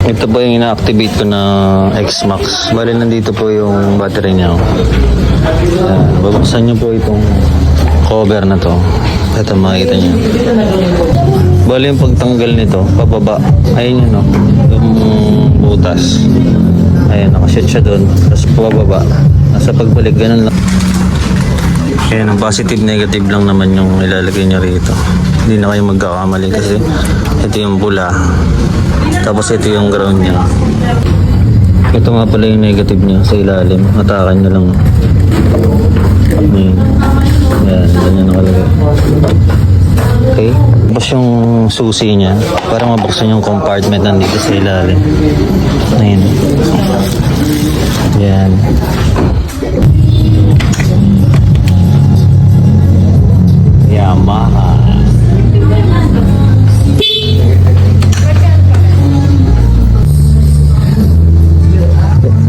Ito po yung ina-activate ko na X-Max. Bali nandito po yung battery niya. Yan. Babuksan niyo po itong cover na to. Ito makikita niyo. Bali yung pagtanggal nito, pababa. Ayun yun, no? Yung butas. Ayan, nakashoot siya doon. Tapos pababa. Nasa pagbalik, ganun lang. Ayan, ang positive negative lang naman yung ilalagay niya rito. Hindi na kayo magkakamali kasi ito yung pula. Tapos ito yung ground niya. Ito nga pala yung negative niya sa ilalim. Hatakan nyo lang. Ayan. Ayan, ganyan nakalagay. Okay. Tapos yung susi niya, para mabuksan yung compartment nandito sa ilalim. Ayan. Ayan. Yamaha.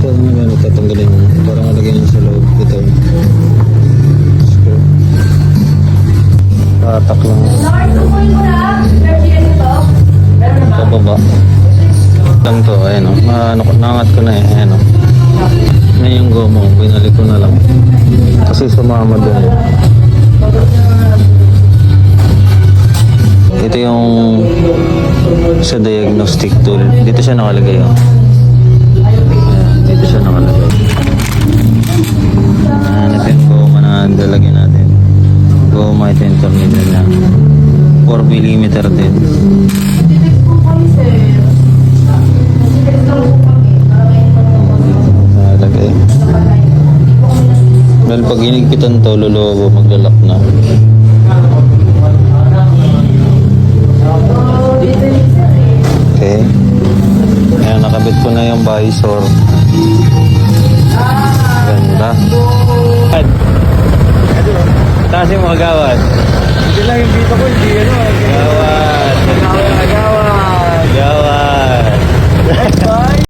Ito nga lang tatanggalin mo para malagyan nyo sa loob. Ito. Patak lang. Pababa. Lang to. Ayan o. Nangat ko na eh. Ayan o. Ngayon yung gomo. Binalik ko na lang. Kasi sumama doon. Ito yung sa diagnostic tool. Dito siya nakalagay. Oh. Ayan, dito siya nakalagay. Ito yung goma na dalagyan natin. Goma ito yung tornilyo niya. 4mm din. Nakalagay. Dahil pag inigpitan to, lulubo, maglalak na. Okay. Ayan, nakabit ko na yung visor. Ganda. Taas yung mga gawas. Hindi lang yung dito ko, hindi ano. Gawas.